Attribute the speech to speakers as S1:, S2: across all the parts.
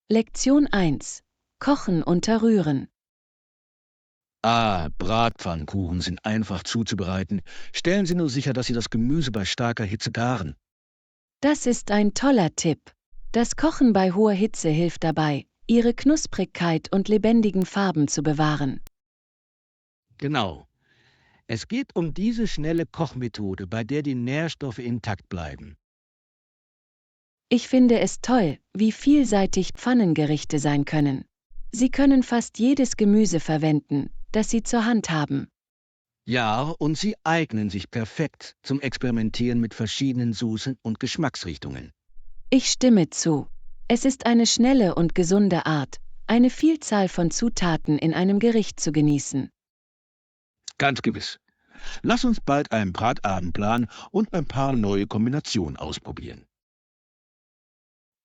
S1: Lektion 1. Kochen unter Rühren.
S2: Bratpfannkuchen sind einfach zuzubereiten. Stellen Sie nur sicher, dass Sie das Gemüse bei starker Hitze garen.
S1: Das ist ein toller Tipp. Das Kochen bei hoher Hitze hilft dabei, ihre Knusprigkeit und lebendigen Farben zu bewahren.
S2: Genau. Es geht um diese schnelle Kochmethode, bei der die Nährstoffe intakt bleiben.
S1: Ich finde es toll, wie vielseitig Pfannengerichte sein können. Sie können fast jedes Gemüse verwenden, das Sie zur Hand haben.
S2: Ja, und sie eignen sich perfekt zum Experimentieren mit verschiedenen Soßen und Geschmacksrichtungen.
S1: Ich stimme zu. Es ist eine schnelle und gesunde Art, eine Vielzahl von Zutaten in einem Gericht zu genießen.
S2: Ganz gewiss. Lass uns bald einen Bratabend planen und ein paar neue Kombinationen ausprobieren.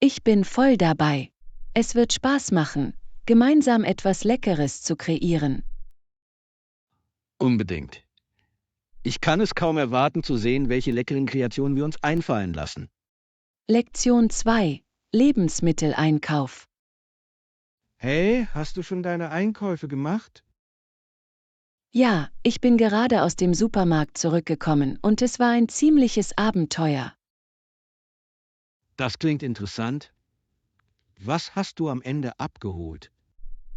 S1: Ich bin voll dabei. Es wird Spaß machen, gemeinsam etwas Leckeres zu kreieren.
S2: Unbedingt. Ich kann es kaum erwarten zu sehen, welche leckeren Kreationen wir uns einfallen lassen.
S1: Lektion 2. Lebensmitteleinkauf.
S2: Hey, hast du schon deine Einkäufe gemacht?
S1: Ja, ich bin gerade aus dem Supermarkt zurückgekommen und es war ein ziemliches Abenteuer.
S2: Das klingt interessant. Was hast du am Ende abgeholt?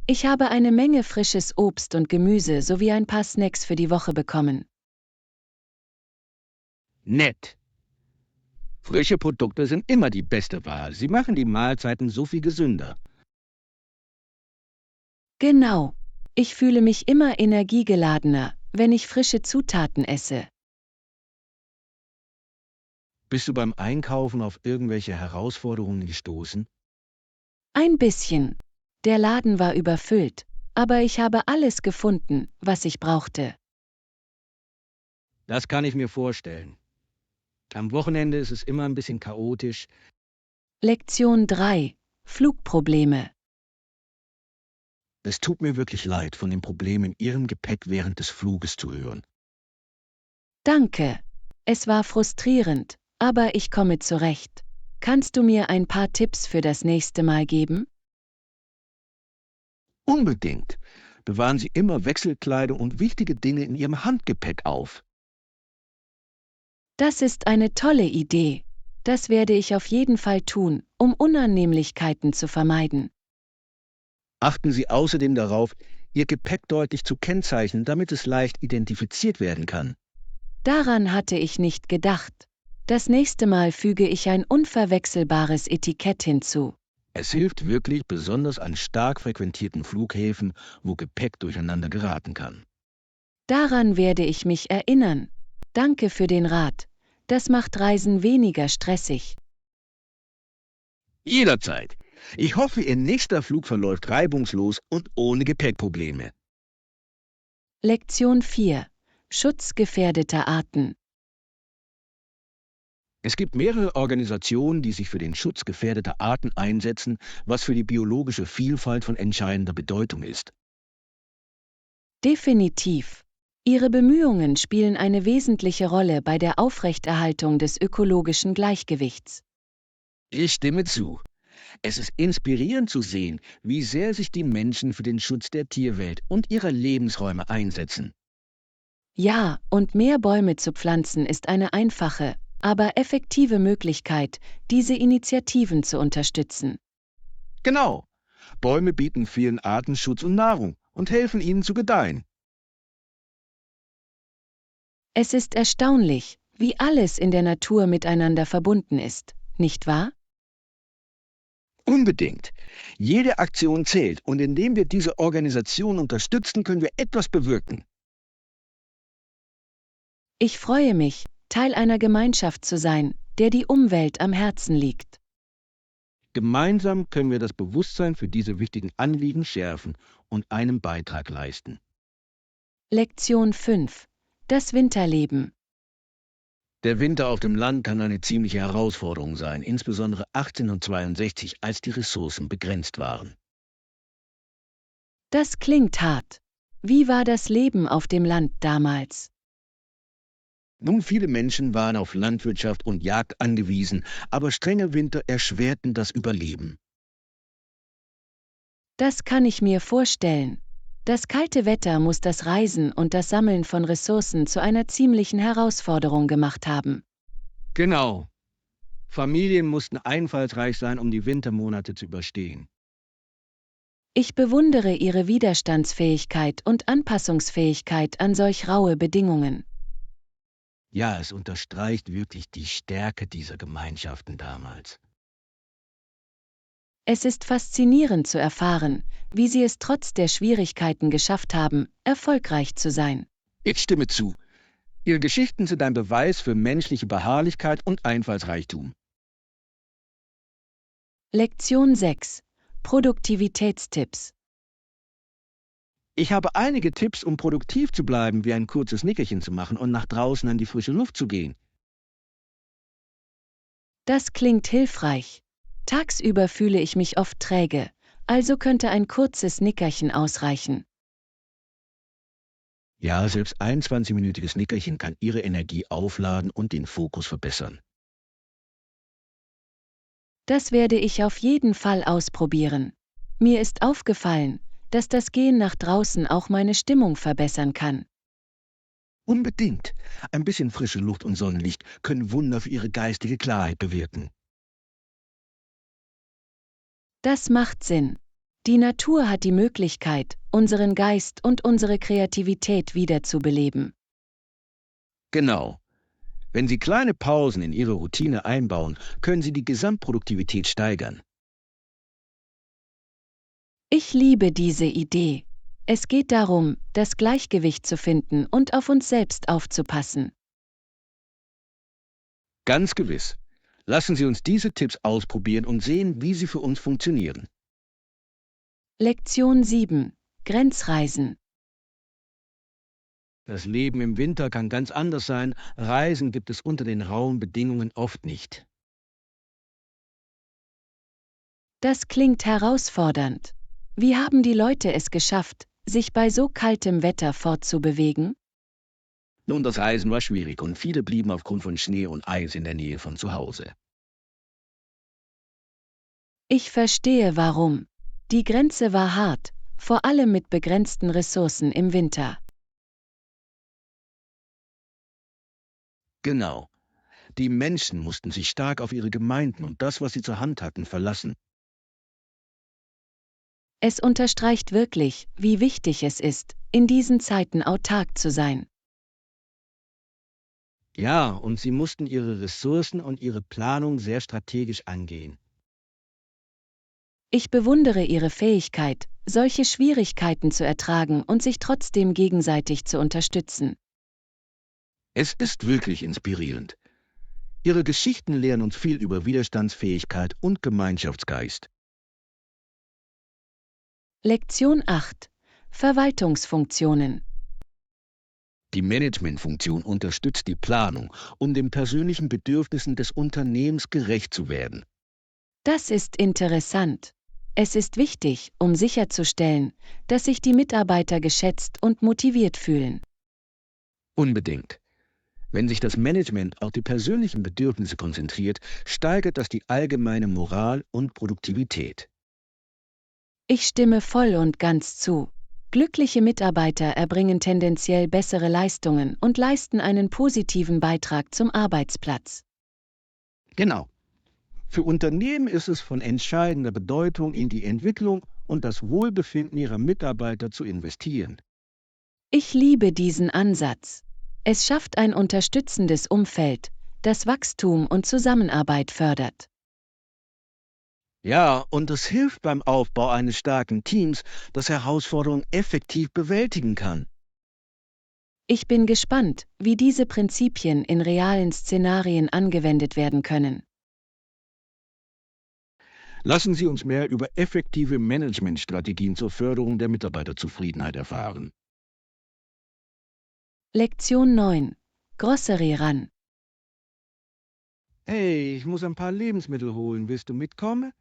S1: Ich habe eine Menge frisches Obst und Gemüse sowie ein paar Snacks für die Woche bekommen.
S2: Nett. Frische Produkte sind immer die beste Wahl. Sie machen die Mahlzeiten so viel gesünder.
S1: Genau. Ich fühle mich immer energiegeladener, wenn ich frische Zutaten esse.
S2: Bist du beim Einkaufen auf irgendwelche Herausforderungen gestoßen?
S1: Ein bisschen. Der Laden war überfüllt, aber ich habe alles gefunden, was ich brauchte.
S2: Das kann ich mir vorstellen. Am Wochenende ist es immer ein bisschen chaotisch.
S1: Lektion 3. Flugprobleme.
S2: Es tut mir wirklich leid, von den Problemen in Ihrem Gepäck während des Fluges zu hören.
S1: Danke. Es war frustrierend, aber ich komme zurecht. Kannst du mir ein paar Tipps für das nächste Mal geben?
S2: Unbedingt. Bewahren Sie immer Wechselkleidung und wichtige Dinge in Ihrem Handgepäck auf.
S1: Das ist eine tolle Idee. Das werde ich auf jeden Fall tun, um Unannehmlichkeiten zu vermeiden.
S2: Achten Sie außerdem darauf, Ihr Gepäck deutlich zu kennzeichnen, damit es leicht identifiziert werden kann.
S1: Daran hatte ich nicht gedacht. Das nächste Mal füge ich ein unverwechselbares Etikett hinzu.
S2: Es hilft wirklich, besonders an stark frequentierten Flughäfen, wo Gepäck durcheinander geraten kann.
S1: Daran werde ich mich erinnern. Danke für den Rat. Das macht Reisen weniger stressig.
S2: Jederzeit. Ich hoffe, Ihr nächster Flug verläuft reibungslos und ohne Gepäckprobleme.
S1: Lektion 4. Schutz gefährdeter Arten.
S2: Es gibt mehrere Organisationen, die sich für den Schutz gefährdeter Arten einsetzen, was für die biologische Vielfalt von entscheidender Bedeutung ist.
S1: Definitiv. Ihre Bemühungen spielen eine wesentliche Rolle bei der Aufrechterhaltung des ökologischen Gleichgewichts.
S2: Ich stimme zu. Es ist inspirierend zu sehen, wie sehr sich die Menschen für den Schutz der Tierwelt und ihrer Lebensräume einsetzen.
S1: Ja, und mehr Bäume zu pflanzen ist eine einfache, aber effektive Möglichkeit, diese Initiativen zu unterstützen.
S2: Genau. Bäume bieten vielen Arten Schutz und Nahrung und helfen ihnen zu gedeihen.
S1: Es ist erstaunlich, wie alles in der Natur miteinander verbunden ist, nicht wahr?
S2: Unbedingt. Jede Aktion zählt und indem wir diese Organisation unterstützen, können wir etwas bewirken.
S1: Ich freue mich, Teil einer Gemeinschaft zu sein, der die Umwelt am Herzen liegt.
S2: Gemeinsam können wir das Bewusstsein für diese wichtigen Anliegen schärfen und einen Beitrag leisten.
S1: Lektion 5. Das Winterleben.
S2: Der Winter auf dem Land kann eine ziemliche Herausforderung sein, insbesondere 1862, als die Ressourcen begrenzt waren.
S1: Das klingt hart. Wie war das Leben auf dem Land damals?
S2: Nun, viele Menschen waren auf Landwirtschaft und Jagd angewiesen, aber strenge Winter erschwerten das Überleben.
S1: Das kann ich mir vorstellen. Das kalte Wetter muss das Reisen und das Sammeln von Ressourcen zu einer ziemlichen Herausforderung gemacht haben.
S2: Genau. Familien mussten einfallsreich sein, um die Wintermonate zu überstehen.
S1: Ich bewundere ihre Widerstandsfähigkeit und Anpassungsfähigkeit an solch raue Bedingungen.
S2: Ja, es unterstreicht wirklich die Stärke dieser Gemeinschaften damals.
S1: Es ist faszinierend zu erfahren, wie sie es trotz der Schwierigkeiten geschafft haben, erfolgreich zu sein.
S2: Ich stimme zu. Ihre Geschichten sind ein Beweis für menschliche Beharrlichkeit und Einfallsreichtum.
S1: Lektion 6. Produktivitätstipps.
S2: Ich habe einige Tipps, um produktiv zu bleiben, wie ein kurzes Nickerchen zu machen und nach draußen an die frische Luft zu gehen.
S1: Das klingt hilfreich. Tagsüber fühle ich mich oft träge, also könnte ein kurzes Nickerchen ausreichen.
S2: Ja, selbst ein 20-minütiges Nickerchen kann Ihre Energie aufladen und den Fokus verbessern.
S1: Das werde ich auf jeden Fall ausprobieren. Mir ist aufgefallen, dass das Gehen nach draußen auch meine Stimmung verbessern kann.
S2: Unbedingt. Ein bisschen frische Luft und Sonnenlicht können Wunder für Ihre geistige Klarheit bewirken.
S1: Das macht Sinn. Die Natur hat die Möglichkeit, unseren Geist und unsere Kreativität wiederzubeleben.
S2: Genau. Wenn Sie kleine Pausen in Ihre Routine einbauen, können Sie die Gesamtproduktivität steigern.
S1: Ich liebe diese Idee. Es geht darum, das Gleichgewicht zu finden und auf uns selbst aufzupassen.
S2: Ganz gewiss. Lassen Sie uns diese Tipps ausprobieren und sehen, wie sie für uns funktionieren.
S1: Lektion 7. Grenzreisen.
S2: Das Leben im Winter kann ganz anders sein. Reisen gibt es unter den rauen Bedingungen oft nicht.
S1: Das klingt herausfordernd. Wie haben die Leute es geschafft, sich bei so kaltem Wetter fortzubewegen?
S2: Nun, das Reisen war schwierig und viele blieben aufgrund von Schnee und Eis in der Nähe von zu Hause.
S1: Ich verstehe warum. Die Grenze war hart, vor allem mit begrenzten Ressourcen im Winter.
S2: Genau. Die Menschen mussten sich stark auf ihre Gemeinden und das, was sie zur Hand hatten, verlassen.
S1: Es unterstreicht wirklich, wie wichtig es ist, in diesen Zeiten autark zu sein.
S2: Ja, und sie mussten ihre Ressourcen und ihre Planung sehr strategisch angehen.
S1: Ich bewundere ihre Fähigkeit, solche Schwierigkeiten zu ertragen und sich trotzdem gegenseitig zu unterstützen.
S2: Es ist wirklich inspirierend. Ihre Geschichten lehren uns viel über Widerstandsfähigkeit und Gemeinschaftsgeist.
S1: Lektion 8. Verwaltungsfunktionen.
S2: Die Managementfunktion unterstützt die Planung, um den persönlichen Bedürfnissen des Unternehmens gerecht zu werden.
S1: Das ist interessant. Es ist wichtig, um sicherzustellen, dass sich die Mitarbeiter geschätzt und motiviert fühlen.
S2: Unbedingt. Wenn sich das Management auf die persönlichen Bedürfnisse konzentriert, steigert das die allgemeine Moral und Produktivität.
S1: Ich stimme voll und ganz zu. Glückliche Mitarbeiter erbringen tendenziell bessere Leistungen und leisten einen positiven Beitrag zum Arbeitsplatz.
S2: Genau. Für Unternehmen ist es von entscheidender Bedeutung, in die Entwicklung und das Wohlbefinden ihrer Mitarbeiter zu investieren.
S1: Ich liebe diesen Ansatz. Es schafft ein unterstützendes Umfeld, das Wachstum und Zusammenarbeit fördert.
S2: Ja, und es hilft beim Aufbau eines starken Teams, das Herausforderungen effektiv bewältigen kann.
S1: Ich bin gespannt, wie diese Prinzipien in realen Szenarien angewendet werden können.
S2: Lassen Sie uns mehr über effektive Managementstrategien zur Förderung der Mitarbeiterzufriedenheit erfahren.
S1: Lektion 9. Grocery Run.
S2: Hey, ich muss ein paar Lebensmittel holen. Willst du mitkommen?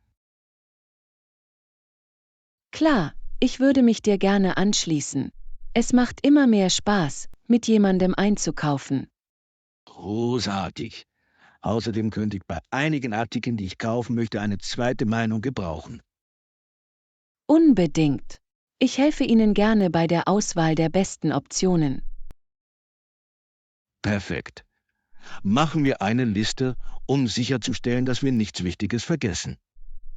S1: Klar, ich würde mich dir gerne anschließen. Es macht immer mehr Spaß, mit jemandem einzukaufen.
S2: Großartig. Außerdem könnte ich bei einigen Artikeln, die ich kaufen möchte, eine zweite Meinung gebrauchen.
S1: Unbedingt. Ich helfe Ihnen gerne bei der Auswahl der besten Optionen.
S2: Perfekt. Machen wir eine Liste, um sicherzustellen, dass wir nichts Wichtiges vergessen.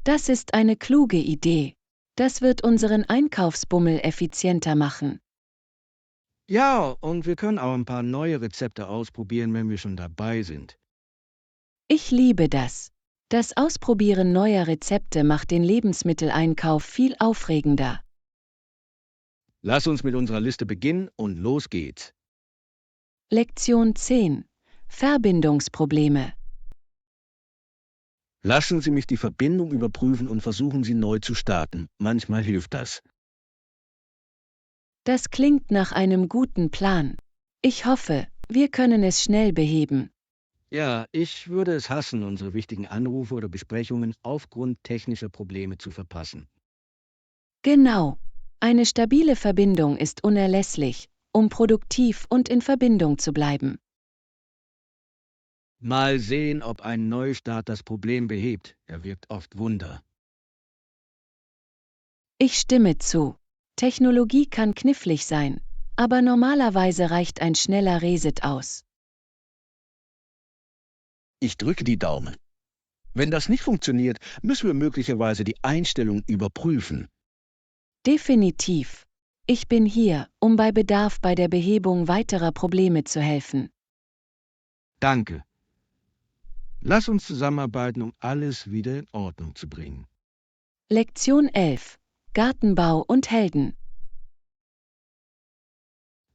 S1: Das ist eine kluge Idee. Das wird unseren Einkaufsbummel effizienter machen.
S2: Ja, und wir können auch ein paar neue Rezepte ausprobieren, wenn wir schon dabei sind.
S1: Ich liebe das. Das Ausprobieren neuer Rezepte macht den Lebensmitteleinkauf viel aufregender.
S2: Lass uns mit unserer Liste beginnen und los geht's.
S1: Lektion 10. Verbindungsprobleme.
S2: Lassen Sie mich die Verbindung überprüfen und versuchen Sie neu zu starten. Manchmal hilft das.
S1: Das klingt nach einem guten Plan. Ich hoffe, wir können es schnell beheben.
S2: Ja, ich würde es hassen, unsere wichtigen Anrufe oder Besprechungen aufgrund technischer Probleme zu verpassen.
S1: Genau. Eine stabile Verbindung ist unerlässlich, um produktiv und in Verbindung zu bleiben.
S2: Mal sehen, ob ein Neustart das Problem behebt. Er wirkt oft Wunder.
S1: Ich stimme zu. Technologie kann knifflig sein, aber normalerweise reicht ein schneller Reset aus.
S2: Ich drücke die Daumen. Wenn das nicht funktioniert, müssen wir möglicherweise die Einstellung überprüfen.
S1: Definitiv. Ich bin hier, um bei Bedarf bei der Behebung weiterer Probleme zu helfen.
S2: Danke. Lass uns zusammenarbeiten, um alles wieder in Ordnung zu bringen.
S1: Lektion 11. Gartenbau und Helden.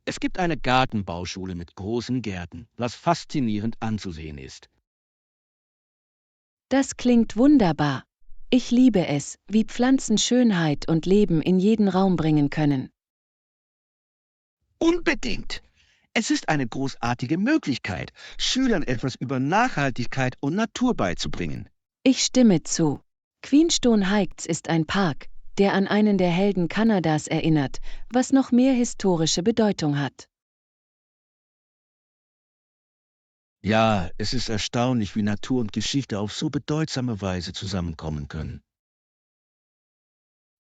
S2: Es gibt eine Gartenbauschule mit großen Gärten, was faszinierend anzusehen ist.
S1: Das klingt wunderbar. Ich liebe es, wie Pflanzen Schönheit und Leben in jeden Raum bringen können.
S2: Unbedingt! Es ist eine großartige Möglichkeit, Schülern etwas über Nachhaltigkeit und Natur beizubringen.
S1: Ich stimme zu. Queenstone Heights ist ein Park, der an einen der Helden Kanadas erinnert, was noch mehr historische Bedeutung hat.
S2: Ja, es ist erstaunlich, wie Natur und Geschichte auf so bedeutsame Weise zusammenkommen können.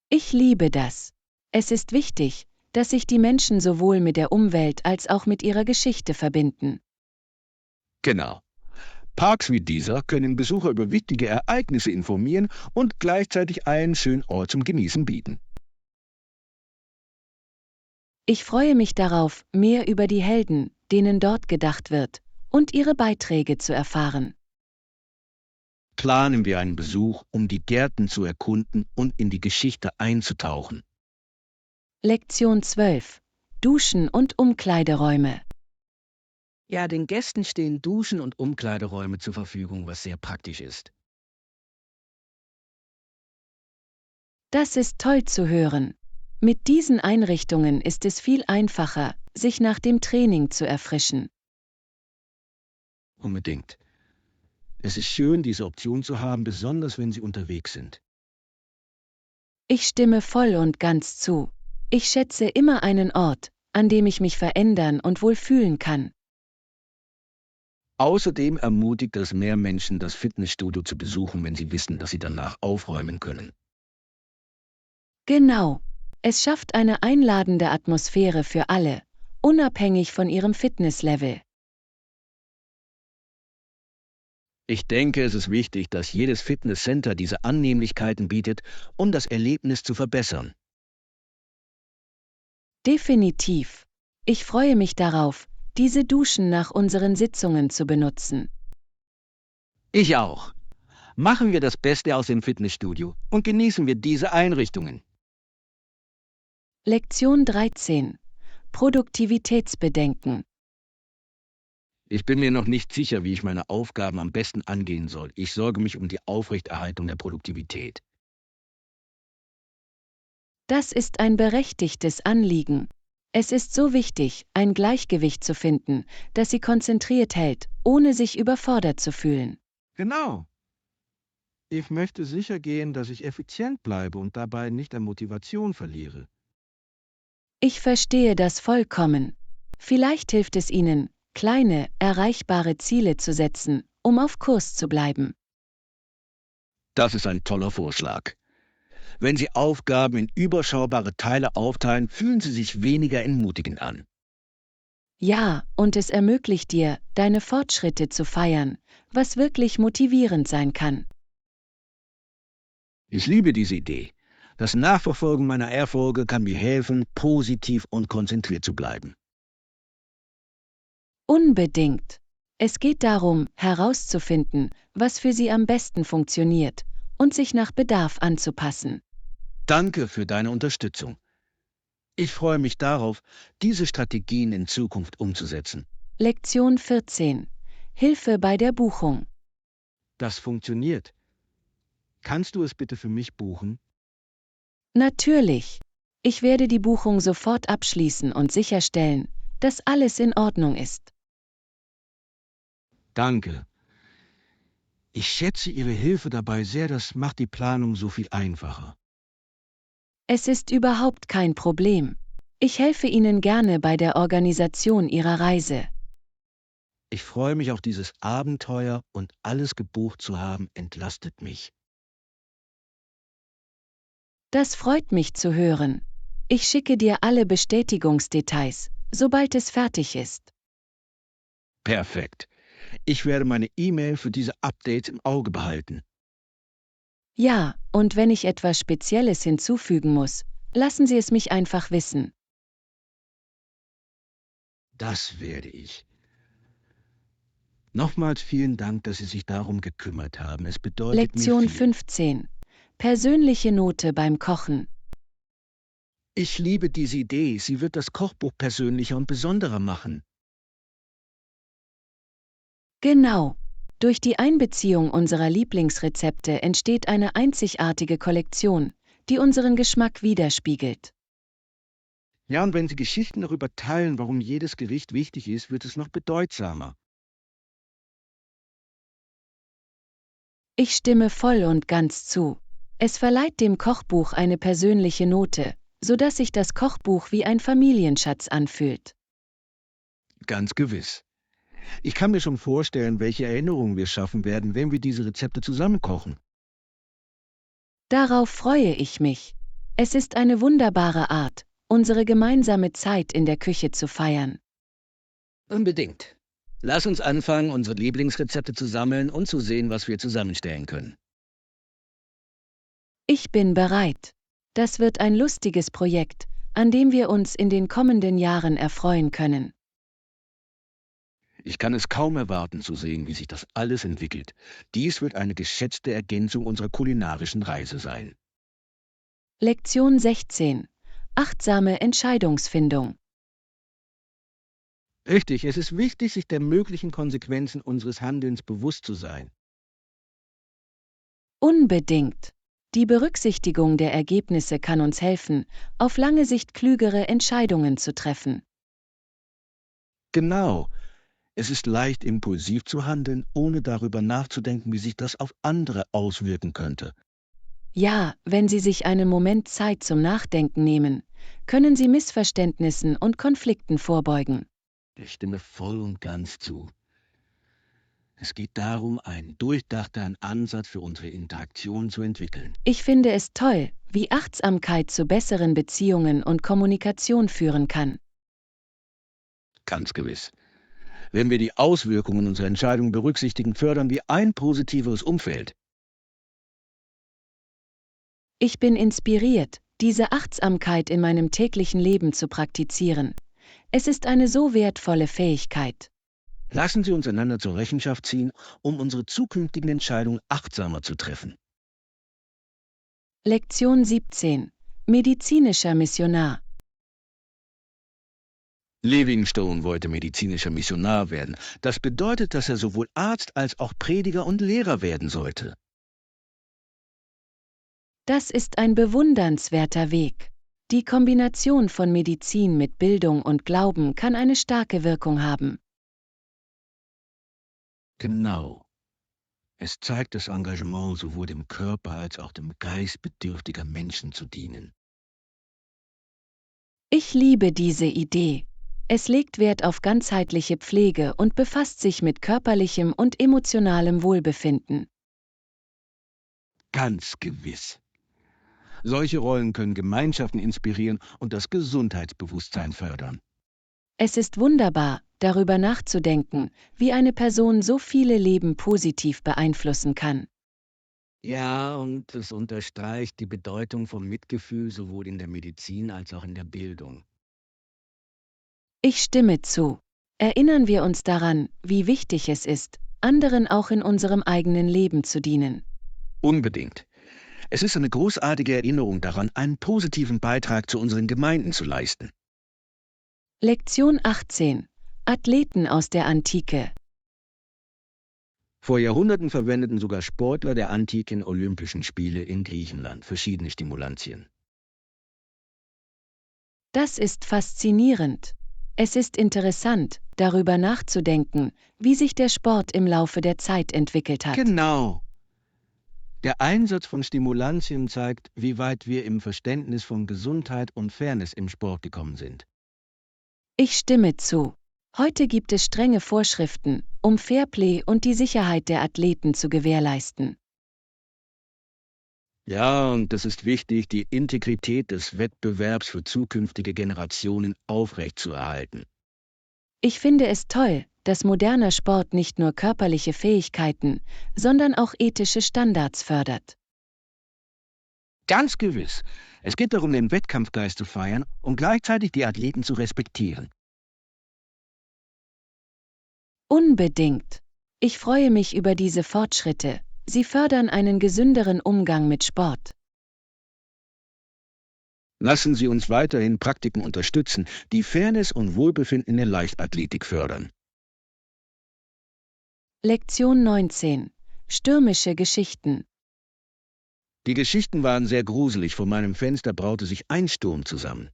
S1: Ich liebe das. Es ist wichtig, dass sich die Menschen sowohl mit der Umwelt als auch mit ihrer Geschichte verbinden.
S2: Genau. Parks wie dieser können Besucher über wichtige Ereignisse informieren und gleichzeitig einen schönen Ort zum Genießen bieten.
S1: Ich freue mich darauf, mehr über die Helden, denen dort gedacht wird, und ihre Beiträge zu erfahren.
S2: Planen wir einen Besuch, um die Gärten zu erkunden und in die Geschichte einzutauchen.
S1: Lektion 12. Duschen und Umkleideräume.
S2: Ja, den Gästen stehen Duschen und Umkleideräume zur Verfügung, was sehr praktisch ist.
S1: Das ist toll zu hören. Mit diesen Einrichtungen ist es viel einfacher, sich nach dem Training zu erfrischen.
S2: Unbedingt. Es ist schön, diese Option zu haben, besonders wenn Sie unterwegs sind.
S1: Ich stimme voll und ganz zu. Ich schätze immer einen Ort, an dem ich mich verändern und wohl fühlen kann.
S2: Außerdem ermutigt es mehr Menschen, das Fitnessstudio zu besuchen, wenn sie wissen, dass sie danach aufräumen können.
S1: Genau. Es schafft eine einladende Atmosphäre für alle, unabhängig von ihrem Fitnesslevel.
S2: Ich denke, es ist wichtig, dass jedes Fitnesscenter diese Annehmlichkeiten bietet, um das Erlebnis zu verbessern.
S1: Definitiv. Ich freue mich darauf, diese Duschen nach unseren Sitzungen zu benutzen.
S2: Ich auch. Machen wir das Beste aus dem Fitnessstudio und genießen wir diese Einrichtungen.
S1: Lektion 13. Produktivitätsbedenken.
S2: Ich bin mir noch nicht sicher, wie ich meine Aufgaben am besten angehen soll. Ich sorge mich um die Aufrechterhaltung der Produktivität.
S1: Das ist ein berechtigtes Anliegen. Es ist so wichtig, ein Gleichgewicht zu finden, das Sie konzentriert hält, ohne sich überfordert zu fühlen.
S2: Genau. Ich möchte sicher gehen, dass ich effizient bleibe und dabei nicht an Motivation verliere.
S1: Ich verstehe das vollkommen. Vielleicht hilft es Ihnen, kleine, erreichbare Ziele zu setzen, um auf Kurs zu bleiben.
S2: Das ist ein toller Vorschlag. Wenn Sie Aufgaben in überschaubare Teile aufteilen, fühlen sie sich weniger entmutigend an.
S1: Ja, und es ermöglicht dir, deine Fortschritte zu feiern, was wirklich motivierend sein kann.
S2: Ich liebe diese Idee. Das Nachverfolgen meiner Erfolge kann mir helfen, positiv und konzentriert zu bleiben.
S1: Unbedingt. Es geht darum, herauszufinden, was für Sie am besten funktioniert, und sich nach Bedarf anzupassen.
S2: Danke für deine Unterstützung. Ich freue mich darauf, diese Strategien in Zukunft umzusetzen.
S1: Lektion 14. Hilfe bei der Buchung.
S2: Das funktioniert. Kannst du es bitte für mich buchen?
S1: Natürlich. Ich werde die Buchung sofort abschließen und sicherstellen, dass alles in Ordnung ist.
S2: Danke. Ich schätze Ihre Hilfe dabei sehr, das macht die Planung so viel einfacher.
S1: Es ist überhaupt kein Problem. Ich helfe Ihnen gerne bei der Organisation Ihrer Reise.
S2: Ich freue mich auf dieses Abenteuer und alles gebucht zu haben, entlastet mich.
S1: Das freut mich zu hören. Ich schicke dir alle Bestätigungsdetails, sobald es fertig ist.
S2: Perfekt. Ich werde meine E-Mail für diese Updates im Auge behalten.
S1: Ja, und wenn ich etwas Spezielles hinzufügen muss, lassen Sie es mich einfach wissen.
S2: Das werde ich. Nochmals vielen Dank, dass Sie sich darum gekümmert haben. Es bedeutet mir
S1: Lektion
S2: viel.
S1: 15. Persönliche Note beim Kochen.
S2: Ich liebe diese Idee. Sie wird das Kochbuch persönlicher und besonderer machen.
S1: Genau. Durch die Einbeziehung unserer Lieblingsrezepte entsteht eine einzigartige Kollektion, die unseren Geschmack widerspiegelt.
S2: Ja, und wenn Sie Geschichten darüber teilen, warum jedes Gericht wichtig ist, wird es noch bedeutsamer.
S1: Ich stimme voll und ganz zu. Es verleiht dem Kochbuch eine persönliche Note, sodass sich das Kochbuch wie ein Familienschatz anfühlt.
S2: Ganz gewiss. Ich kann mir schon vorstellen, welche Erinnerungen wir schaffen werden, wenn wir diese Rezepte zusammen kochen.
S1: Darauf freue ich mich. Es ist eine wunderbare Art, unsere gemeinsame Zeit in der Küche zu feiern.
S2: Unbedingt. Lass uns anfangen, unsere Lieblingsrezepte zu sammeln und zu sehen, was wir zusammenstellen können.
S1: Ich bin bereit. Das wird ein lustiges Projekt, an dem wir uns in den kommenden Jahren erfreuen können.
S2: Ich kann es kaum erwarten zu sehen, wie sich das alles entwickelt. Dies wird eine geschätzte Ergänzung unserer kulinarischen Reise sein.
S1: Lektion 16. Achtsame Entscheidungsfindung.
S2: Richtig, es ist wichtig, sich der möglichen Konsequenzen unseres Handelns bewusst zu sein.
S1: Unbedingt. Die Berücksichtigung der Ergebnisse kann uns helfen, auf lange Sicht klügere Entscheidungen zu treffen.
S2: Genau. Es ist leicht, impulsiv zu handeln, ohne darüber nachzudenken, wie sich das auf andere auswirken könnte.
S1: Ja, wenn Sie sich einen Moment Zeit zum Nachdenken nehmen, können Sie Missverständnissen und Konflikten vorbeugen.
S2: Ich stimme voll und ganz zu. Es geht darum, einen durchdachten Ansatz für unsere Interaktion zu entwickeln.
S1: Ich finde es toll, wie Achtsamkeit zu besseren Beziehungen und Kommunikation führen kann.
S2: Ganz gewiss. Wenn wir die Auswirkungen unserer Entscheidungen berücksichtigen, fördern wir ein positiveres Umfeld.
S1: Ich bin inspiriert, diese Achtsamkeit in meinem täglichen Leben zu praktizieren. Es ist eine so wertvolle Fähigkeit.
S2: Lassen Sie uns einander zur Rechenschaft ziehen, um unsere zukünftigen Entscheidungen achtsamer zu treffen.
S1: Lektion 17. Medizinischer Missionar.
S2: Livingstone wollte medizinischer Missionar werden. Das bedeutet, dass er sowohl Arzt als auch Prediger und Lehrer werden sollte.
S1: Das ist ein bewundernswerter Weg. Die Kombination von Medizin mit Bildung und Glauben kann eine starke Wirkung haben.
S2: Genau. Es zeigt das Engagement, sowohl dem Körper als auch dem Geist bedürftiger Menschen zu dienen.
S1: Ich liebe diese Idee. Es legt Wert auf ganzheitliche Pflege und befasst sich mit körperlichem und emotionalem Wohlbefinden.
S2: Ganz gewiss. Solche Rollen können Gemeinschaften inspirieren und das Gesundheitsbewusstsein fördern.
S1: Es ist wunderbar, darüber nachzudenken, wie eine Person so viele Leben positiv beeinflussen kann.
S2: Ja, und es unterstreicht die Bedeutung von Mitgefühl sowohl in der Medizin als auch in der Bildung.
S1: Ich stimme zu. Erinnern wir uns daran, wie wichtig es ist, anderen auch in unserem eigenen Leben zu dienen.
S2: Unbedingt. Es ist eine großartige Erinnerung daran, einen positiven Beitrag zu unseren Gemeinden zu leisten.
S1: Lektion 18. Athleten aus der Antike.
S2: Vor Jahrhunderten verwendeten sogar Sportler der antiken Olympischen Spiele in Griechenland verschiedene Stimulantien.
S1: Das ist faszinierend. Es ist interessant, darüber nachzudenken, wie sich der Sport im Laufe der Zeit entwickelt hat.
S2: Genau. Der Einsatz von Stimulantien zeigt, wie weit wir im Verständnis von Gesundheit und Fairness im Sport gekommen sind.
S1: Ich stimme zu. Heute gibt es strenge Vorschriften, um Fairplay und die Sicherheit der Athleten zu gewährleisten.
S2: Ja, und es ist wichtig, die Integrität des Wettbewerbs für zukünftige Generationen aufrechtzuerhalten.
S1: Ich finde es toll, dass moderner Sport nicht nur körperliche Fähigkeiten, sondern auch ethische Standards fördert.
S2: Ganz gewiss. Es geht darum, den Wettkampfgeist zu feiern und gleichzeitig die Athleten zu respektieren.
S1: Unbedingt. Ich freue mich über diese Fortschritte. Sie fördern einen gesünderen Umgang mit Sport.
S2: Lassen Sie uns weiterhin Praktiken unterstützen, die Fairness und Wohlbefinden in der Leichtathletik fördern.
S1: Lektion 19. Stürmische Geschichten.
S2: Die Geschichten waren sehr gruselig. Vor meinem Fenster braute sich ein Sturm zusammen.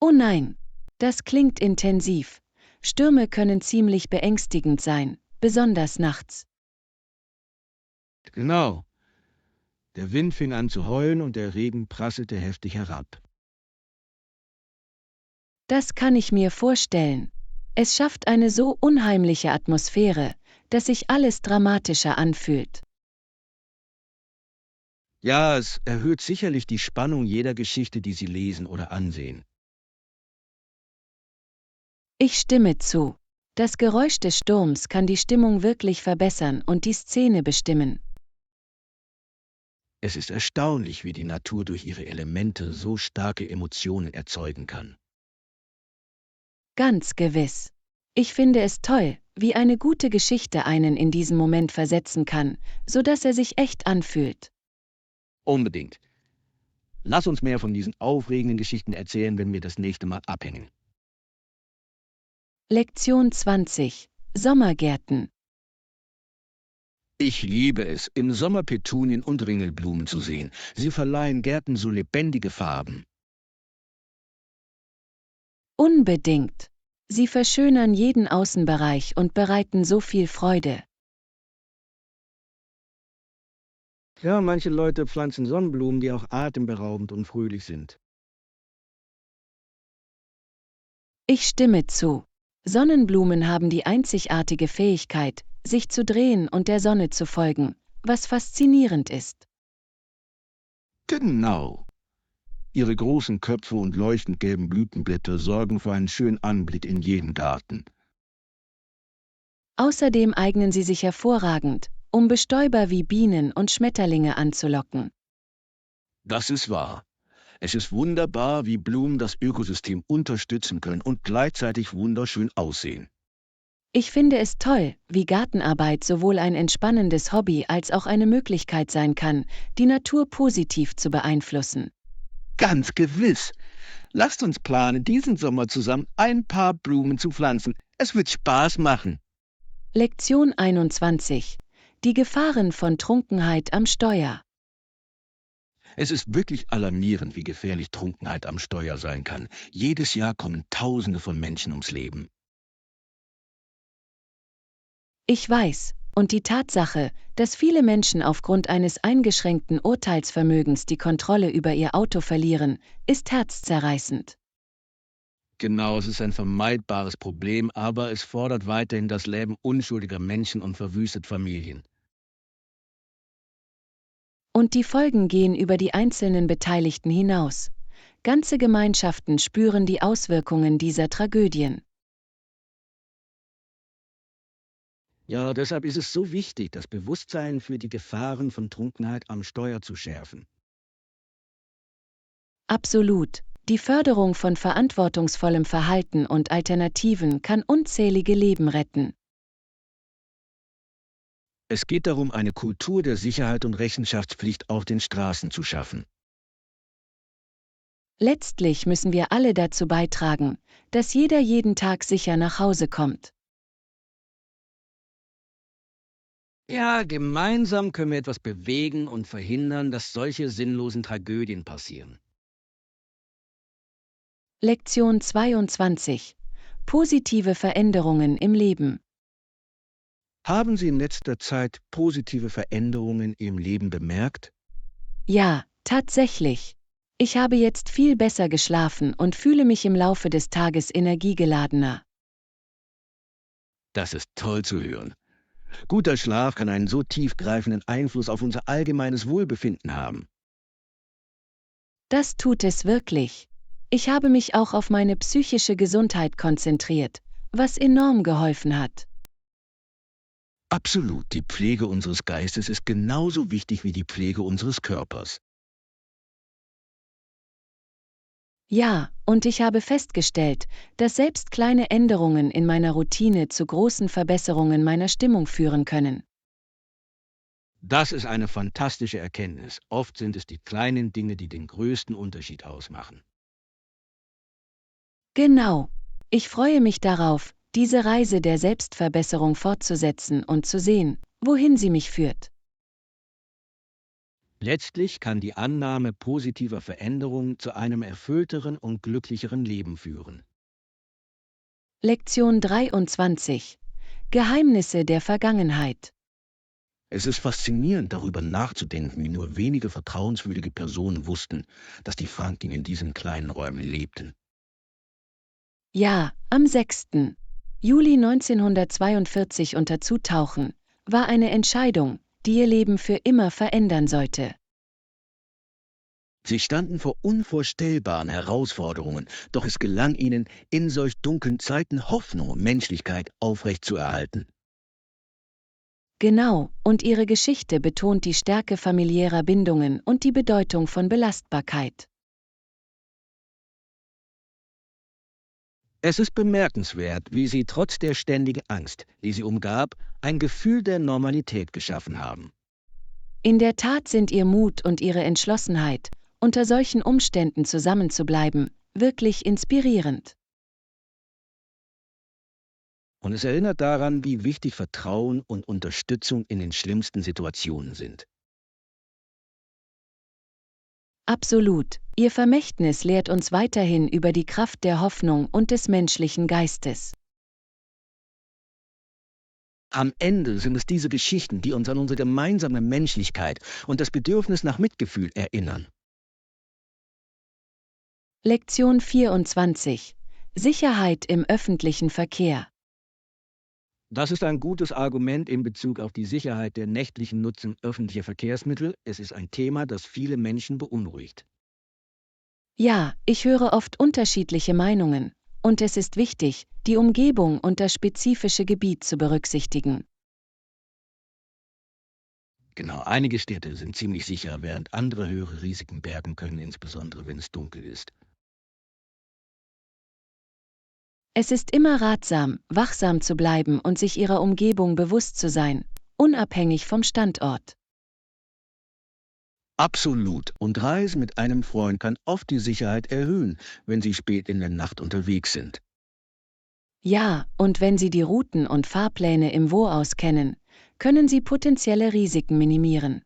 S1: Oh nein, das klingt intensiv. Stürme können ziemlich beängstigend sein, besonders nachts.
S2: Genau. Der Wind fing an zu heulen und der Regen prasselte heftig herab.
S1: Das kann ich mir vorstellen. Es schafft eine so unheimliche Atmosphäre, dass sich alles dramatischer anfühlt.
S2: Ja, es erhöht sicherlich die Spannung jeder Geschichte, die Sie lesen oder ansehen.
S1: Ich stimme zu. Das Geräusch des Sturms kann die Stimmung wirklich verbessern und die Szene bestimmen.
S2: Es ist erstaunlich, wie die Natur durch ihre Elemente so starke Emotionen erzeugen kann.
S1: Ganz gewiss. Ich finde es toll, wie eine gute Geschichte einen in diesen Moment versetzen kann, sodass er sich echt anfühlt.
S2: Unbedingt. Lass uns mehr von diesen aufregenden Geschichten erzählen, wenn wir das nächste Mal abhängen.
S1: Lektion 20. Sommergärten.
S2: Ich liebe es, im Sommer Petunien und Ringelblumen zu sehen. Sie verleihen Gärten so lebendige Farben.
S1: Unbedingt. Sie verschönern jeden Außenbereich und bereiten so viel Freude.
S2: Ja, manche Leute pflanzen Sonnenblumen, die auch atemberaubend und fröhlich sind.
S1: Ich stimme zu. Sonnenblumen haben die einzigartige Fähigkeit, sich zu drehen und der Sonne zu folgen, was faszinierend ist.
S2: Genau. Ihre großen Köpfe und leuchtend gelben Blütenblätter sorgen für einen schönen Anblick in jedem Garten.
S1: Außerdem eignen sie sich hervorragend, um Bestäuber wie Bienen und Schmetterlinge anzulocken.
S2: Das ist wahr. Es ist wunderbar, wie Blumen das Ökosystem unterstützen können und gleichzeitig wunderschön aussehen.
S1: Ich finde es toll, wie Gartenarbeit sowohl ein entspannendes Hobby als auch eine Möglichkeit sein kann, die Natur positiv zu beeinflussen.
S2: Ganz gewiss. Lasst uns planen, diesen Sommer zusammen ein paar Blumen zu pflanzen. Es wird Spaß machen.
S1: Lektion 21. Die Gefahren von Trunkenheit am Steuer.
S2: Es ist wirklich alarmierend, wie gefährlich Trunkenheit am Steuer sein kann. Jedes Jahr kommen Tausende von Menschen ums Leben.
S1: Ich weiß, und die Tatsache, dass viele Menschen aufgrund eines eingeschränkten Urteilsvermögens die Kontrolle über ihr Auto verlieren, ist herzzerreißend.
S2: Genau, es ist ein vermeidbares Problem, aber es fordert weiterhin das Leben unschuldiger Menschen und verwüstet Familien.
S1: Und die Folgen gehen über die einzelnen Beteiligten hinaus. Ganze Gemeinschaften spüren die Auswirkungen dieser Tragödien.
S2: Ja, deshalb ist es so wichtig, das Bewusstsein für die Gefahren von Trunkenheit am Steuer zu schärfen.
S1: Absolut. Die Förderung von verantwortungsvollem Verhalten und Alternativen kann unzählige Leben retten.
S2: Es geht darum, eine Kultur der Sicherheit und Rechenschaftspflicht auf den Straßen zu schaffen.
S1: Letztlich müssen wir alle dazu beitragen, dass jeder jeden Tag sicher nach Hause kommt.
S2: Ja, gemeinsam können wir etwas bewegen und verhindern, dass solche sinnlosen Tragödien passieren.
S1: Lektion 22. Positive Veränderungen im Leben.
S2: Haben Sie in letzter Zeit positive Veränderungen im Leben bemerkt?
S1: Ja, tatsächlich. Ich habe jetzt viel besser geschlafen und fühle mich im Laufe des Tages energiegeladener.
S2: Das ist toll zu hören. Guter Schlaf kann einen so tiefgreifenden Einfluss auf unser allgemeines Wohlbefinden haben.
S1: Das tut es wirklich. Ich habe mich auch auf meine psychische Gesundheit konzentriert, was enorm geholfen hat.
S2: Absolut, die Pflege unseres Geistes ist genauso wichtig wie die Pflege unseres Körpers.
S1: Ja, und ich habe festgestellt, dass selbst kleine Änderungen in meiner Routine zu großen Verbesserungen meiner Stimmung führen können.
S2: Das ist eine fantastische Erkenntnis. Oft sind es die kleinen Dinge, die den größten Unterschied ausmachen.
S1: Genau. Ich freue mich darauf, diese Reise der Selbstverbesserung fortzusetzen und zu sehen, wohin sie mich führt.
S2: Letztlich kann die Annahme positiver Veränderungen zu einem erfüllteren und glücklicheren Leben führen.
S1: Lektion 23. Geheimnisse der Vergangenheit.
S2: Es ist faszinierend, darüber nachzudenken, wie nur wenige vertrauenswürdige Personen wussten, dass die Franken in diesen kleinen Räumen lebten.
S1: Ja, am 6. Juli 1942 unterzutauchen, war eine Entscheidung, die ihr Leben für immer verändern sollte.
S2: Sie standen vor unvorstellbaren Herausforderungen, doch es gelang ihnen, in solch dunklen Zeiten Hoffnung und Menschlichkeit aufrechtzuerhalten.
S1: Genau, und ihre Geschichte betont die Stärke familiärer Bindungen und die Bedeutung von Belastbarkeit.
S2: Es ist bemerkenswert, wie sie trotz der ständigen Angst, die sie umgab, ein Gefühl der Normalität geschaffen haben.
S1: In der Tat sind ihr Mut und ihre Entschlossenheit, unter solchen Umständen zusammenzubleiben, wirklich inspirierend.
S2: Und es erinnert daran, wie wichtig Vertrauen und Unterstützung in den schlimmsten Situationen sind.
S1: Absolut, ihr Vermächtnis lehrt uns weiterhin über die Kraft der Hoffnung und des menschlichen Geistes.
S2: Am Ende sind es diese Geschichten, die uns an unsere gemeinsame Menschlichkeit und das Bedürfnis nach Mitgefühl erinnern.
S1: Lektion 24. Sicherheit im öffentlichen Verkehr.
S2: Das ist ein gutes Argument in Bezug auf die Sicherheit der nächtlichen Nutzung öffentlicher Verkehrsmittel. Es ist ein Thema, das viele Menschen beunruhigt.
S1: Ja, ich höre oft unterschiedliche Meinungen, und es ist wichtig, die Umgebung und das spezifische Gebiet zu berücksichtigen.
S2: Genau, einige Städte sind ziemlich sicher, während andere höhere Risiken bergen können, insbesondere wenn es dunkel ist.
S1: Es ist immer ratsam, wachsam zu bleiben und sich ihrer Umgebung bewusst zu sein, unabhängig vom Standort.
S2: Absolut. Und Reisen mit einem Freund kann oft die Sicherheit erhöhen, wenn Sie spät in der Nacht unterwegs sind.
S1: Ja, und wenn Sie die Routen und Fahrpläne im Voraus kennen, können Sie potenzielle Risiken minimieren.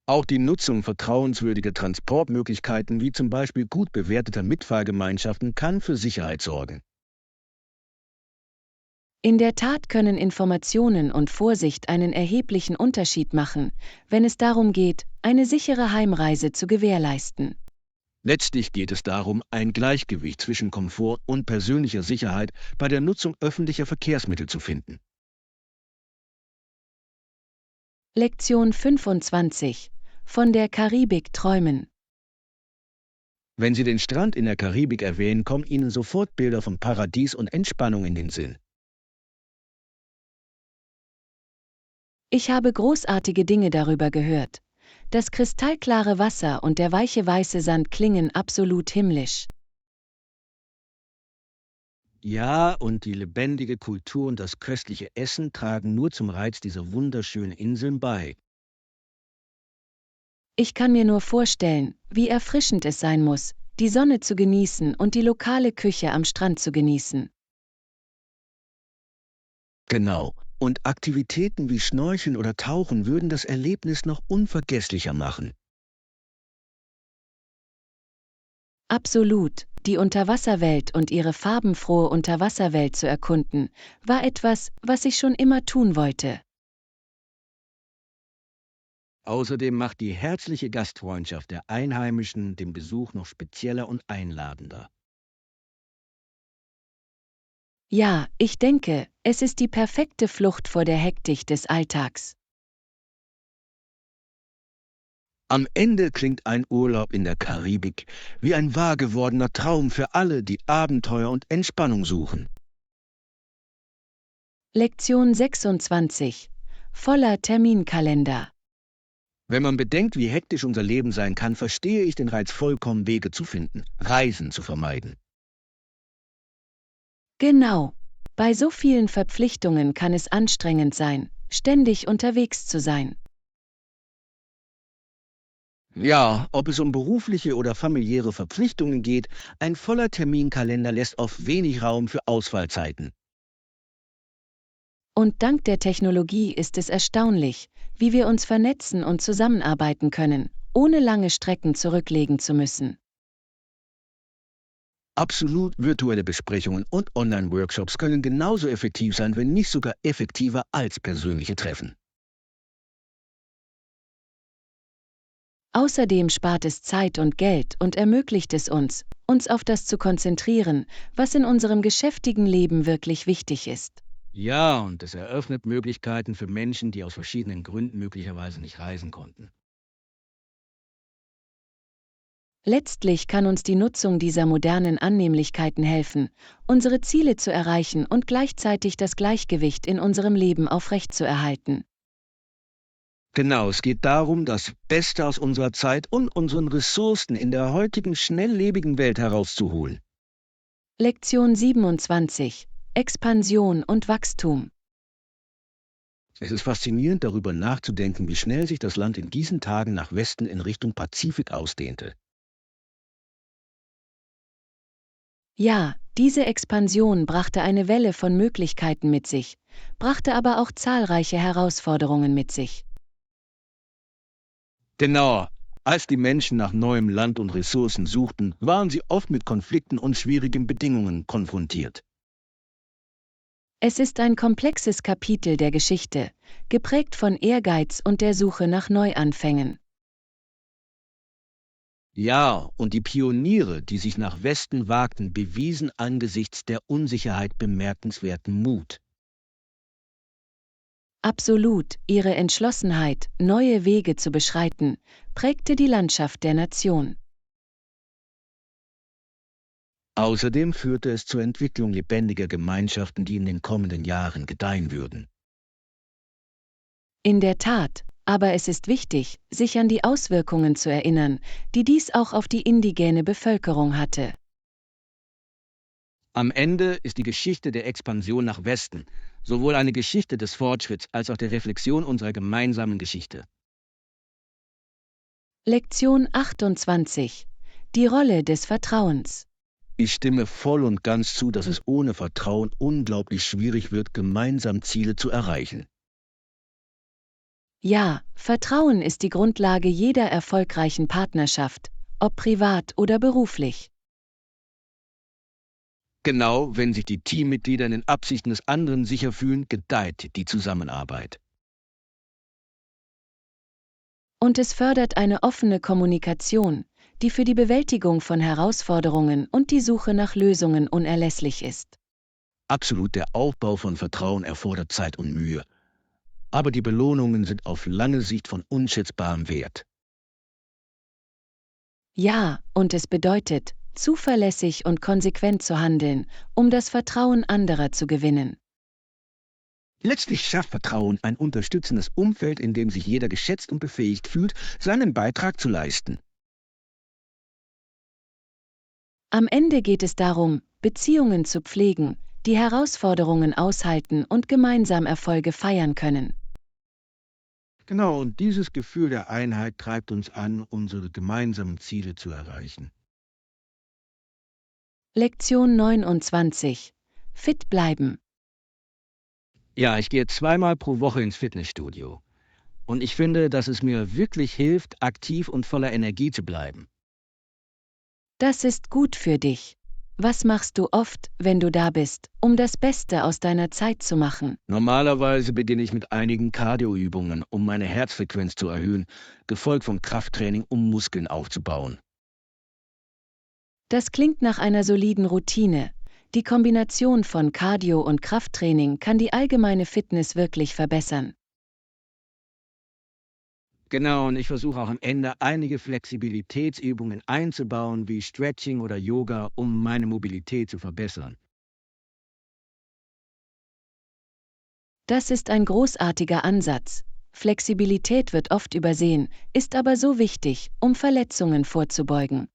S2: Auch die Nutzung vertrauenswürdiger Transportmöglichkeiten wie zum Beispiel gut bewerteter Mitfahrgemeinschaften kann für Sicherheit sorgen.
S1: In der Tat können Informationen und Vorsicht einen erheblichen Unterschied machen, wenn es darum geht, eine sichere Heimreise zu gewährleisten.
S2: Letztlich geht es darum, ein Gleichgewicht zwischen Komfort und persönlicher Sicherheit bei der Nutzung öffentlicher Verkehrsmittel zu finden.
S1: Lektion 25. Von der Karibik träumen.
S2: Wenn Sie den Strand in der Karibik erwähnen, kommen Ihnen sofort Bilder von Paradies und Entspannung in den Sinn.
S1: Ich habe großartige Dinge darüber gehört. Das kristallklare Wasser und der weiche weiße Sand klingen absolut himmlisch.
S2: Ja, und die lebendige Kultur und das köstliche Essen tragen nur zum Reiz dieser wunderschönen Inseln bei.
S1: Ich kann mir nur vorstellen, wie erfrischend es sein muss, die Sonne zu genießen und die lokale Küche am Strand zu genießen.
S2: Genau. Und Aktivitäten wie Schnorcheln oder Tauchen würden das Erlebnis noch unvergesslicher machen.
S1: Absolut, die Unterwasserwelt und ihre farbenfrohe Unterwasserwelt zu erkunden, war etwas, was ich schon immer tun wollte.
S2: Außerdem macht die herzliche Gastfreundschaft der Einheimischen den Besuch noch spezieller und einladender.
S1: Ja, ich denke, es ist die perfekte Flucht vor der Hektik des Alltags.
S2: Am Ende klingt ein Urlaub in der Karibik wie ein wahr gewordener Traum für alle, die Abenteuer und Entspannung suchen.
S1: Lektion 26. Voller Terminkalender.
S2: Wenn man bedenkt, wie hektisch unser Leben sein kann, verstehe ich den Reiz vollkommen, Wege zu finden, Reisen zu vermeiden.
S1: Genau. Bei so vielen Verpflichtungen kann es anstrengend sein, ständig unterwegs zu sein.
S2: Ja, ob es um berufliche oder familiäre Verpflichtungen geht, ein voller Terminkalender lässt oft wenig Raum für Ausfallzeiten.
S1: Und dank der Technologie ist es erstaunlich, wie wir uns vernetzen und zusammenarbeiten können, ohne lange Strecken zurücklegen zu müssen.
S2: Absolut, virtuelle Besprechungen und Online-Workshops können genauso effektiv sein, wenn nicht sogar effektiver als persönliche Treffen.
S1: Außerdem spart es Zeit und Geld und ermöglicht es uns, uns auf das zu konzentrieren, was in unserem geschäftigen Leben wirklich wichtig ist.
S2: Ja, und es eröffnet Möglichkeiten für Menschen, die aus verschiedenen Gründen möglicherweise nicht reisen konnten.
S1: Letztlich kann uns die Nutzung dieser modernen Annehmlichkeiten helfen, unsere Ziele zu erreichen und gleichzeitig das Gleichgewicht in unserem Leben aufrechtzuerhalten.
S2: Genau, es geht darum, das Beste aus unserer Zeit und unseren Ressourcen in der heutigen schnelllebigen Welt herauszuholen.
S1: Lektion 27. Expansion und Wachstum.
S2: Es ist faszinierend, darüber nachzudenken, wie schnell sich das Land in diesen Tagen nach Westen in Richtung Pazifik ausdehnte.
S1: Ja, diese Expansion brachte eine Welle von Möglichkeiten mit sich, brachte aber auch zahlreiche Herausforderungen mit sich.
S2: Genau, als die Menschen nach neuem Land und Ressourcen suchten, waren sie oft mit Konflikten und schwierigen Bedingungen konfrontiert.
S1: Es ist ein komplexes Kapitel der Geschichte, geprägt von Ehrgeiz und der Suche nach Neuanfängen.
S2: Ja, und die Pioniere, die sich nach Westen wagten, bewiesen angesichts der Unsicherheit bemerkenswerten Mut.
S1: Absolut, ihre Entschlossenheit, neue Wege zu beschreiten, prägte die Landschaft der Nation.
S2: Außerdem führte es zur Entwicklung lebendiger Gemeinschaften, die in den kommenden Jahren gedeihen würden.
S1: In der Tat, aber es ist wichtig, sich an die Auswirkungen zu erinnern, die dies auch auf die indigene Bevölkerung hatte.
S2: Am Ende ist die Geschichte der Expansion nach Westen sowohl eine Geschichte des Fortschritts als auch der Reflexion unserer gemeinsamen Geschichte.
S1: Lektion 28. Die Rolle des Vertrauens.
S2: Ich stimme voll und ganz zu, dass es ohne Vertrauen unglaublich schwierig wird, gemeinsam Ziele zu erreichen.
S1: Ja, Vertrauen ist die Grundlage jeder erfolgreichen Partnerschaft, ob privat oder beruflich.
S2: Genau, wenn sich die Teammitglieder in den Absichten des anderen sicher fühlen, gedeiht die Zusammenarbeit.
S1: Und es fördert eine offene Kommunikation, die für die Bewältigung von Herausforderungen und die Suche nach Lösungen unerlässlich ist.
S2: Absolut, der Aufbau von Vertrauen erfordert Zeit und Mühe. aber die Belohnungen sind auf lange Sicht von unschätzbarem Wert.
S1: Ja, und es bedeutet, zuverlässig und konsequent zu handeln, um das Vertrauen anderer zu gewinnen.
S2: Letztlich schafft Vertrauen ein unterstützendes Umfeld, in dem sich jeder geschätzt und befähigt fühlt, seinen Beitrag zu leisten.
S1: Am Ende geht es darum, Beziehungen zu pflegen, die Herausforderungen aushalten und gemeinsam Erfolge feiern können.
S2: Genau, und dieses Gefühl der Einheit treibt uns an, unsere gemeinsamen Ziele zu erreichen.
S1: Lektion 29. Fit bleiben.
S2: Ja, ich gehe 2-mal pro Woche ins Fitnessstudio. Und ich finde, dass es mir wirklich hilft, aktiv und voller Energie zu bleiben.
S1: Das ist gut für dich. Was machst du oft, wenn du da bist, um das Beste aus deiner Zeit zu machen?
S2: Normalerweise beginne ich mit einigen Cardioübungen, um meine Herzfrequenz zu erhöhen, gefolgt von Krafttraining, um Muskeln aufzubauen.
S1: Das klingt nach einer soliden Routine. Die Kombination von Cardio und Krafttraining kann die allgemeine Fitness wirklich verbessern.
S2: Genau, und ich versuche auch am Ende einige Flexibilitätsübungen einzubauen, wie Stretching oder Yoga, um meine Mobilität zu verbessern.
S1: Das ist ein großartiger Ansatz. Flexibilität wird oft übersehen, ist aber so wichtig, um Verletzungen vorzubeugen.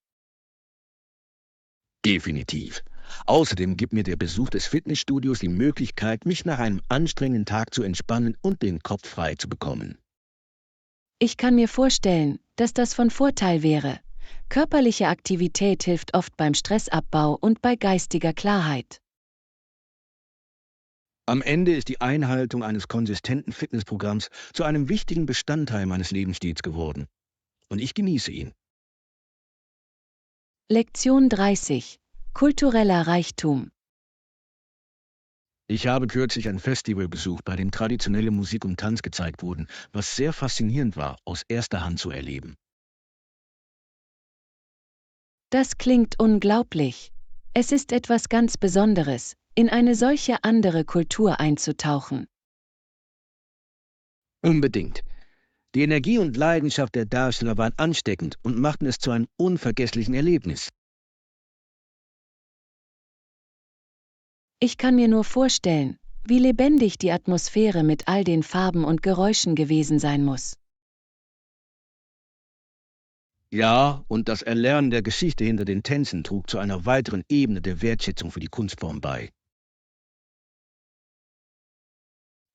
S2: Definitiv. Außerdem gibt mir der Besuch des Fitnessstudios die Möglichkeit, mich nach einem anstrengenden Tag zu entspannen und den Kopf frei zu bekommen.
S1: Ich kann mir vorstellen, dass das von Vorteil wäre. Körperliche Aktivität hilft oft beim Stressabbau und bei geistiger Klarheit.
S2: Am Ende ist die Einhaltung eines konsistenten Fitnessprogramms zu einem wichtigen Bestandteil meines Lebensstils geworden. Und ich genieße ihn.
S1: Lektion 30. Kultureller Reichtum.
S2: Ich habe kürzlich ein Festival besucht, bei dem traditionelle Musik und Tanz gezeigt wurden, was sehr faszinierend war, aus erster Hand zu erleben.
S1: Das klingt unglaublich. Es ist etwas ganz Besonderes, in eine solche andere Kultur einzutauchen.
S2: Unbedingt. Die Energie und Leidenschaft der Darsteller waren ansteckend und machten es zu einem unvergesslichen Erlebnis.
S1: Ich kann mir nur vorstellen, wie lebendig die Atmosphäre mit all den Farben und Geräuschen gewesen sein muss.
S2: Ja, und das Erlernen der Geschichte hinter den Tänzen trug zu einer weiteren Ebene der Wertschätzung für die Kunstform bei.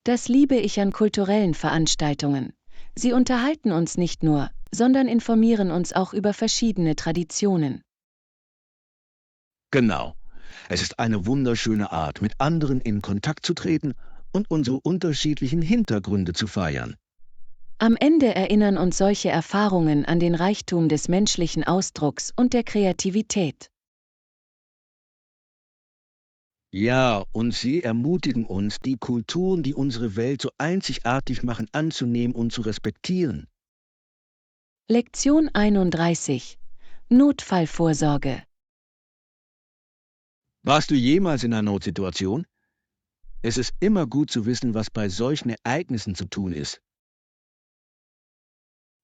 S1: Das liebe ich an kulturellen Veranstaltungen. Sie unterhalten uns nicht nur, sondern informieren uns auch über verschiedene Traditionen.
S2: Genau. Es ist eine wunderschöne Art, mit anderen in Kontakt zu treten und unsere unterschiedlichen Hintergründe zu feiern.
S1: Am Ende erinnern uns solche Erfahrungen an den Reichtum des menschlichen Ausdrucks und der Kreativität.
S2: Ja, und sie ermutigen uns, die Kulturen, die unsere Welt so einzigartig machen, anzunehmen und zu respektieren.
S1: Lektion 31. Notfallvorsorge.
S2: Warst du jemals in einer Notsituation? Es ist immer gut zu wissen, was bei solchen Ereignissen zu tun ist.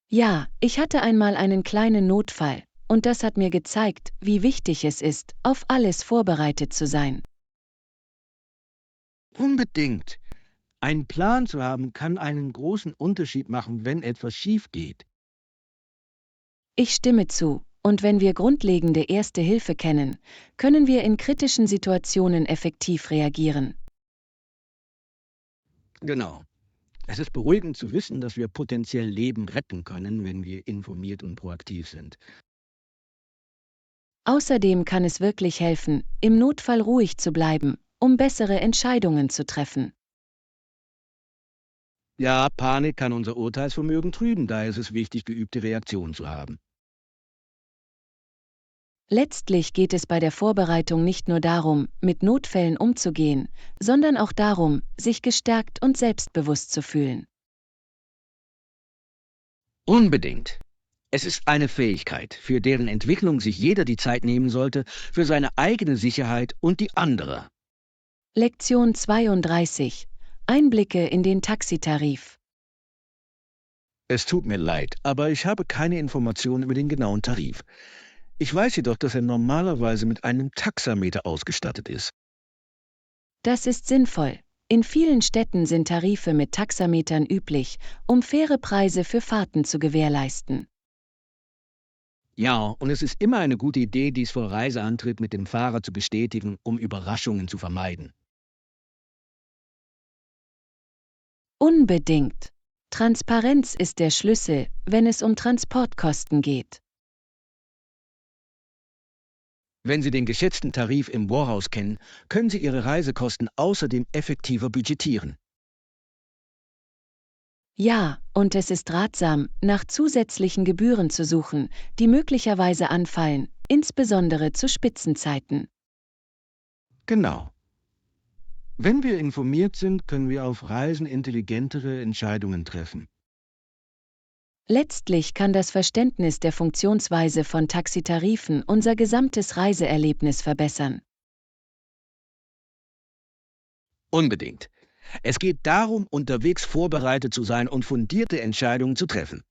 S1: Ja, ich hatte einmal einen kleinen Notfall, und das hat mir gezeigt, wie wichtig es ist, auf alles vorbereitet zu sein.
S2: Unbedingt. Einen Plan zu haben, kann einen großen Unterschied machen, wenn etwas schief geht.
S1: Ich stimme zu, und wenn wir grundlegende Erste Hilfe kennen, können wir in kritischen Situationen effektiv reagieren.
S2: Genau. Es ist beruhigend zu wissen, dass wir potenziell Leben retten können, wenn wir informiert und proaktiv sind.
S1: Außerdem kann es wirklich helfen, im Notfall ruhig zu bleiben, um bessere Entscheidungen zu treffen.
S2: Ja, Panik kann unser Urteilsvermögen trüben, daher ist es wichtig, geübte Reaktionen zu haben.
S1: Letztlich geht es bei der Vorbereitung nicht nur darum, mit Notfällen umzugehen, sondern auch darum, sich gestärkt und selbstbewusst zu fühlen.
S2: Unbedingt. Es ist eine Fähigkeit, für deren Entwicklung sich jeder die Zeit nehmen sollte, für seine eigene Sicherheit und die anderer.
S1: Lektion 32. Einblicke in den Taxitarif.
S2: Es tut mir leid, aber ich habe keine Informationen über den genauen Tarif. Ich weiß jedoch, dass er normalerweise mit einem Taxameter ausgestattet ist.
S1: Das ist sinnvoll. In vielen Städten sind Tarife mit Taxametern üblich, um faire Preise für Fahrten zu gewährleisten.
S2: Ja, und es ist immer eine gute Idee, dies vor Reiseantritt mit dem Fahrer zu bestätigen, um Überraschungen zu vermeiden.
S1: Unbedingt. Transparenz ist der Schlüssel, wenn es um Transportkosten geht.
S2: Wenn Sie den geschätzten Tarif im Voraus kennen, können Sie Ihre Reisekosten außerdem effektiver budgetieren.
S1: Ja, und es ist ratsam, nach zusätzlichen Gebühren zu suchen, die möglicherweise anfallen, insbesondere zu Spitzenzeiten.
S2: Genau. Wenn wir informiert sind, können wir auf Reisen intelligentere Entscheidungen treffen.
S1: Letztlich kann das Verständnis der Funktionsweise von Taxitarifen unser gesamtes Reiseerlebnis verbessern.
S2: Unbedingt. Es geht darum, unterwegs vorbereitet zu sein und fundierte Entscheidungen zu treffen.